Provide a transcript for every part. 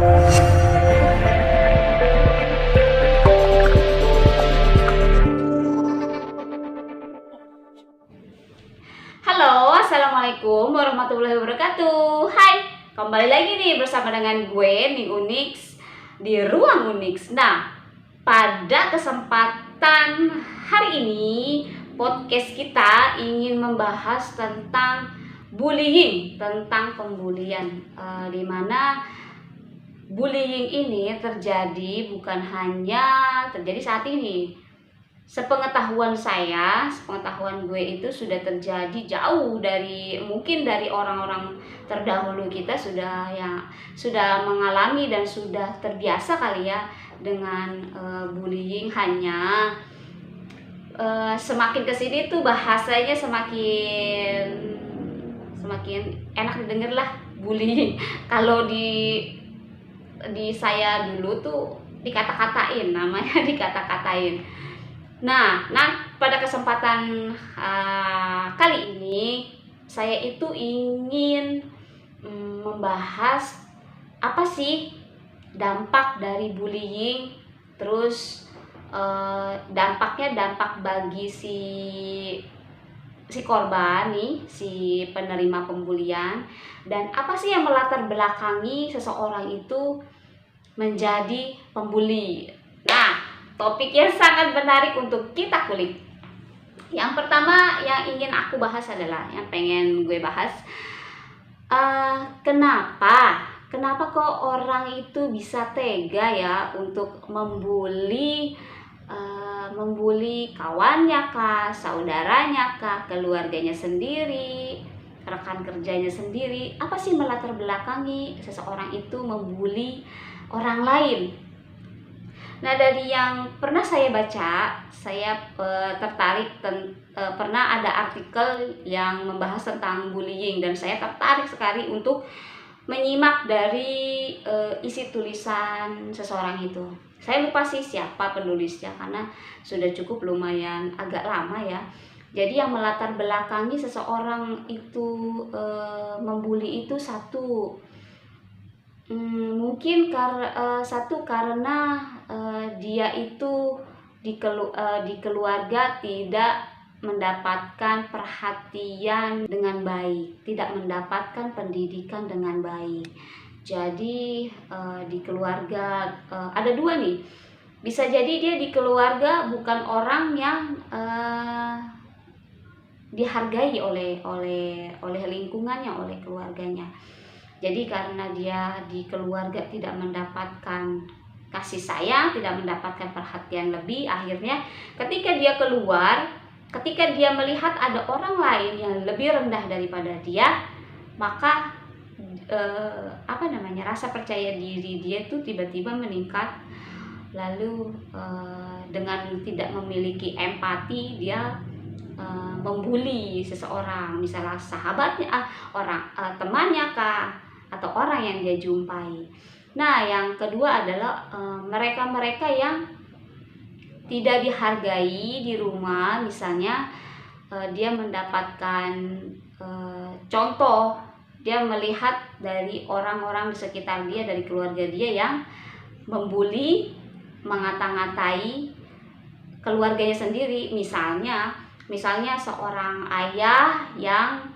Halo, assalamualaikum warahmatullahi wabarakatuh. Hai, kembali lagi nih bersama dengan gue nih Unix di Ruang Unix. Nah, pada kesempatan hari ini podcast kita ingin membahas tentang bullying, tentang pembulian, di mana bullying ini terjadi bukan hanya terjadi saat ini. Sepengetahuan gue itu sudah terjadi jauh dari mungkin dari orang-orang terdahulu kita sudah mengalami dan sudah terbiasa kali ya dengan bullying. Hanya semakin kesini tuh bahasanya semakin enak didengar lah, bullying. Kalau di saya dulu tuh dikata-katain, namanya dikata-katain. Nah, pada kesempatan kali ini saya itu ingin membahas apa sih dampak dari bullying, terus dampak bagi si korban nih, si penerima pembulian, dan apa sih yang melatar belakangi seseorang itu menjadi pembuli. Nah, topik yang sangat menarik untuk kita kulik. Yang pertama yang ingin aku bahas adalah, yang pengen gue bahas, kenapa kok orang itu bisa tega ya untuk membuli kawannya kah, saudaranya kah, keluarganya sendiri, rekan kerjanya sendiri. Apa sih melatar belakangi seseorang itu membuli orang lain? Nah, dari yang pernah saya baca, saya tertarik pernah ada artikel yang membahas tentang bullying, dan saya tertarik sekali untuk menyimak dari isi tulisan seseorang itu. Saya lupa sih siapa penulisnya karena sudah cukup lumayan agak lama ya. Jadi yang melatar belakangi seseorang itu membuli itu mungkin karena dia itu di keluarga tidak mendapatkan perhatian dengan baik, tidak mendapatkan pendidikan dengan baik. Jadi di keluarga ada dua nih. Bisa jadi dia di keluarga bukan orang yang dihargai oleh lingkungannya, oleh keluarganya. Jadi karena dia di keluarga tidak mendapatkan kasih sayang, tidak mendapatkan perhatian lebih, akhirnya ketika dia melihat ada orang lain yang lebih rendah daripada dia, maka rasa percaya diri dia tuh tiba-tiba meningkat. Lalu dengan tidak memiliki empati, dia membuli seseorang, misalnya sahabatnya, temannya kah, atau orang yang dia jumpai. Nah, yang kedua adalah mereka-mereka yang tidak dihargai di rumah. Misalnya dia mendapatkan contoh, dia melihat dari orang-orang di sekitar dia, dari keluarga dia yang membuli, mengata-ngatai keluarganya sendiri. Misalnya seorang ayah yang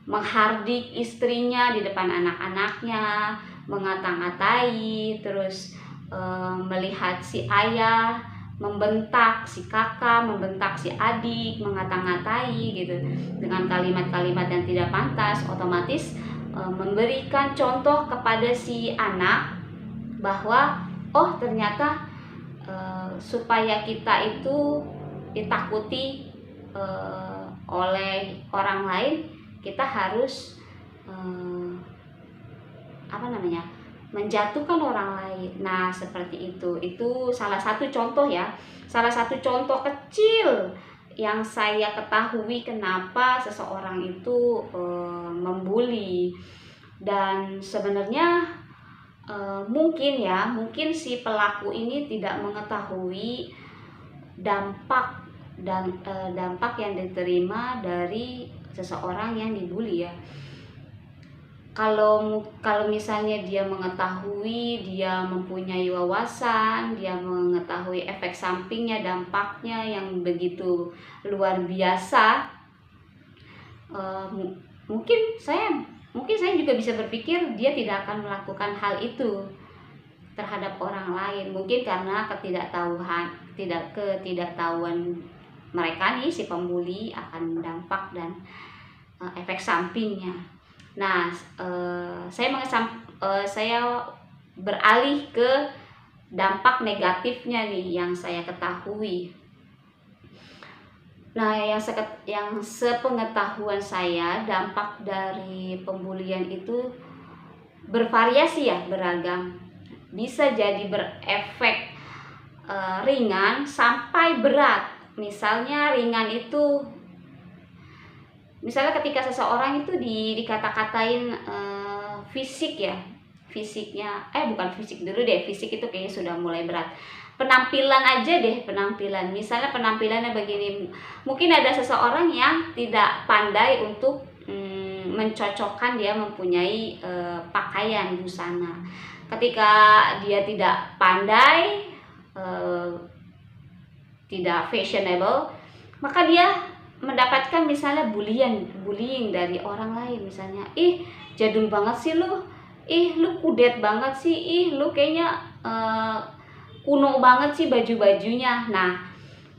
menghardik istrinya di depan anak-anaknya, mengata-ngatai, terus melihat si ayah membentak si kakak, membentak si adik, mengata-ngatai gitu dengan kalimat-kalimat yang tidak pantas. Otomatis memberikan contoh kepada si anak bahwa ternyata supaya kita itu ditakuti oleh orang lain, kita harus menjatuhkan orang lain. Nah, seperti itu salah satu contoh ya, salah satu contoh kecil yang saya ketahui kenapa seseorang itu membuli. Dan sebenarnya mungkin si pelaku ini tidak mengetahui dampak yang diterima dari seseorang yang dibully ya. kalau misalnya dia mengetahui, dia mempunyai wawasan, dia mengetahui efek sampingnya, dampaknya yang begitu luar biasa, eh, mu- mungkin saya juga bisa berpikir dia tidak akan melakukan hal itu terhadap orang lain, mungkin karena ketidaktahuan mereka nih, si pembuli, akan dampak dan efek sampingnya. Nah, saya beralih ke dampak negatifnya nih yang saya ketahui. Nah, yang sepengetahuan saya, dampak dari pembulian itu bervariasi ya, beragam. Bisa jadi berefek ringan sampai berat. Misalnya ringan itu, misalnya ketika seseorang itu dikata-katain fisik ya, fisiknya, bukan fisik dulu deh, fisik itu kayaknya sudah mulai berat. Penampilan aja deh, penampilan. Misalnya penampilannya begini, mungkin ada seseorang yang tidak pandai untuk mencocokkan dia mempunyai pakaian busana. Ketika dia tidak pandai, tidak fashionable, maka dia mendapatkan misalnya bullying dari orang lain. Misalnya, ih jadul banget sih lu, ih lu kudet banget sih, ih lu kayaknya kuno banget sih baju-bajunya. Nah,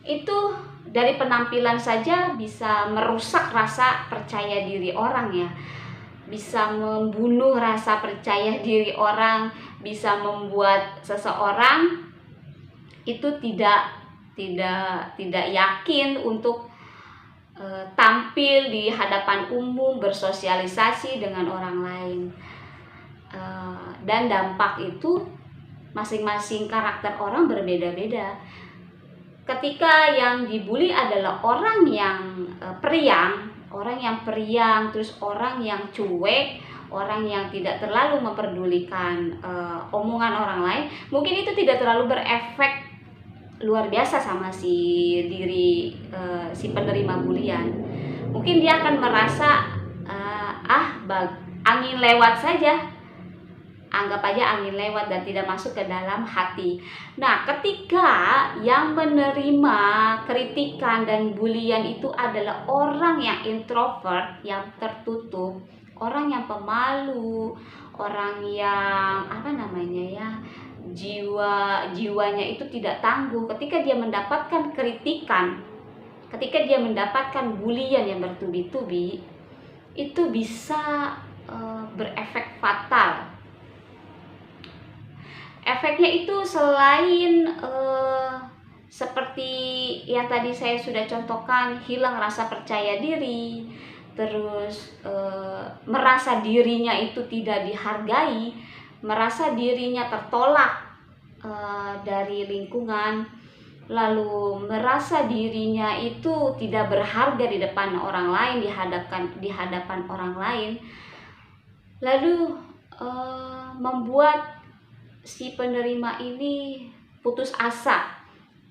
itu dari penampilan saja bisa merusak rasa percaya diri orang ya, bisa membunuh rasa percaya diri orang, bisa membuat seseorang itu tidak yakin untuk tampil di hadapan umum, bersosialisasi dengan orang lain. Dan dampak itu masing-masing karakter orang berbeda-beda. Ketika yang dibully adalah orang yang periang, terus orang yang cuek, orang yang tidak terlalu memperdulikan omongan orang lain, mungkin itu tidak terlalu berefek luar biasa sama si penerima bulian. Mungkin dia akan merasa angin lewat saja, anggap aja angin lewat dan tidak masuk ke dalam hati. Nah, ketika yang menerima kritikan dan bulian itu adalah orang yang introvert, yang tertutup, orang yang pemalu, orang yang jiwanya itu tidak tangguh. Ketika dia mendapatkan kritikan, ketika dia mendapatkan bulian yang bertubi-tubi, itu bisa berefek fatal. Efeknya itu selain seperti yang tadi saya sudah contohkan, hilang rasa percaya diri, terus merasa dirinya itu tidak dihargai, merasa dirinya tertolak dari lingkungan, lalu merasa dirinya itu tidak berharga di depan orang lain, di hadapan orang lain, lalu membuat si penerima ini putus asa.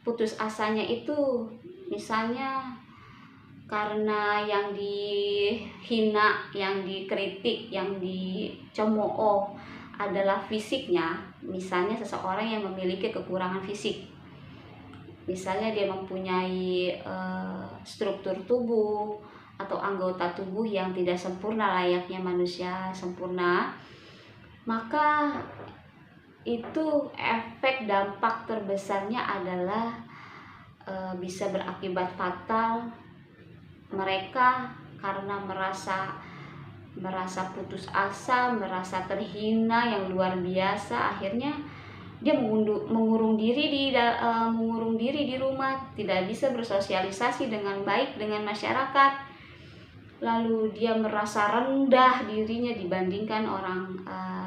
Putus asanya itu misalnya karena yang dihina, yang dikritik, yang dicemooh adalah fisiknya. Misalnya seseorang yang memiliki kekurangan fisik, misalnya dia mempunyai struktur tubuh atau anggota tubuh yang tidak sempurna layaknya manusia sempurna, maka itu efek dampak terbesarnya adalah bisa berakibat fatal. Mereka karena merasa putus asa, merasa terhina yang luar biasa, akhirnya dia mengurung diri di rumah, tidak bisa bersosialisasi dengan baik dengan masyarakat. Lalu dia merasa rendah dirinya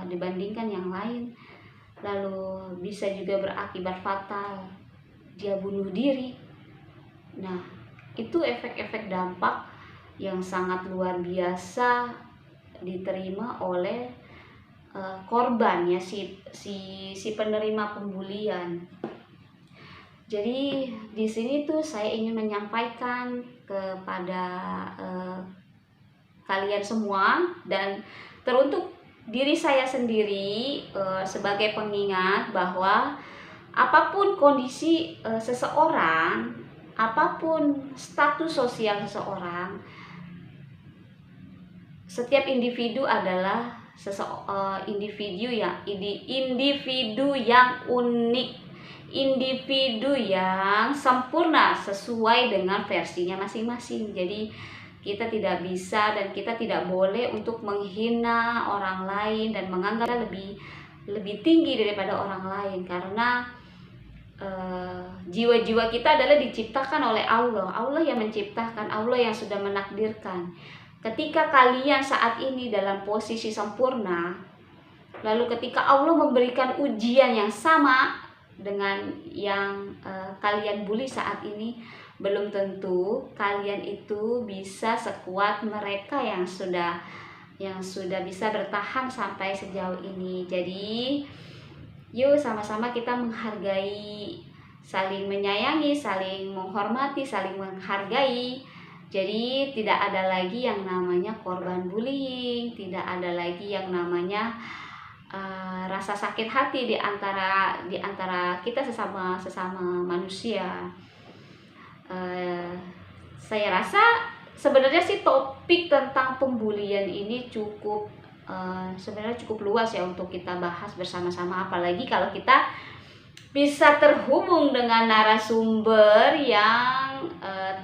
dibandingkan yang lain. Lalu bisa juga berakibat fatal, dia bunuh diri. Nah, itu efek-efek dampak yang sangat luar biasa diterima oleh korban ya, si penerima pembulian. Jadi di sini tuh saya ingin menyampaikan kepada kalian semua dan teruntuk diri saya sendiri sebagai pengingat bahwa apapun kondisi seseorang, apapun status sosial seseorang, setiap individu adalah individu yang unik, individu yang sempurna sesuai dengan versinya masing-masing. Jadi kita tidak bisa dan kita tidak boleh untuk menghina orang lain dan menganggap lebih tinggi daripada orang lain, karena jiwa-jiwa kita adalah diciptakan oleh Allah. Allah yang menciptakan, Allah yang sudah menakdirkan. Ketika kalian saat ini dalam posisi sempurna, lalu ketika Allah memberikan ujian yang sama dengan yang kalian bully saat ini, belum tentu kalian itu bisa sekuat mereka yang sudah bisa bertahan sampai sejauh ini. Jadi yuk sama-sama kita menghargai, saling menyayangi, saling menghormati, saling menghargai. Jadi tidak ada lagi yang namanya korban bullying, tidak ada lagi yang namanya rasa sakit hati di antara kita sesama manusia. Saya rasa sebenarnya sih topik tentang pembulian ini sebenarnya cukup luas ya untuk kita bahas bersama-sama, apalagi kalau kita bisa terhubung dengan narasumber yang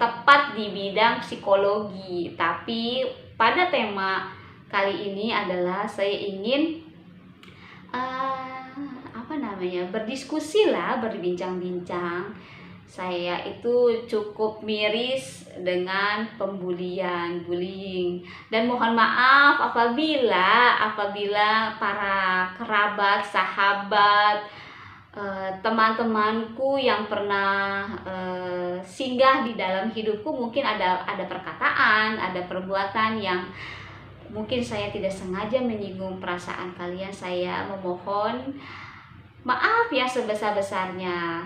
tepat di bidang psikologi. Tapi pada tema kali ini adalah saya ingin berdiskusi lah, berbincang-bincang. Saya itu cukup miris dengan bullying, dan mohon maaf apabila para kerabat, sahabat, teman-temanku yang pernah singgah di dalam hidupku mungkin ada perkataan, ada perbuatan yang mungkin saya tidak sengaja menyinggung perasaan kalian. Saya memohon maaf yang sebesar-besarnya,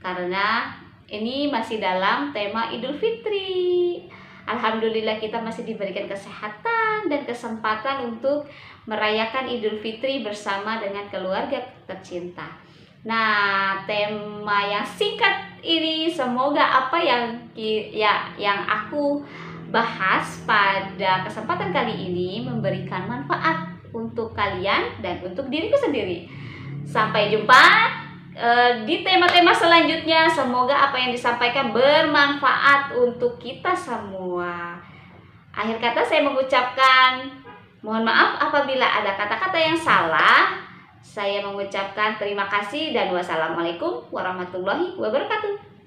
karena ini masih dalam tema Idul Fitri. Alhamdulillah kita masih diberikan kesehatan dan kesempatan untuk merayakan Idul Fitri bersama dengan keluarga tercinta. Nah, tema yang singkat ini semoga apa yang aku bahas pada kesempatan kali ini memberikan manfaat untuk kalian dan untuk diriku sendiri. Sampai jumpa di tema-tema selanjutnya. Semoga apa yang disampaikan bermanfaat untuk kita semua. Akhir kata saya mengucapkan mohon maaf apabila ada kata-kata yang salah. Saya mengucapkan terima kasih dan wassalamualaikum warahmatullahi wabarakatuh.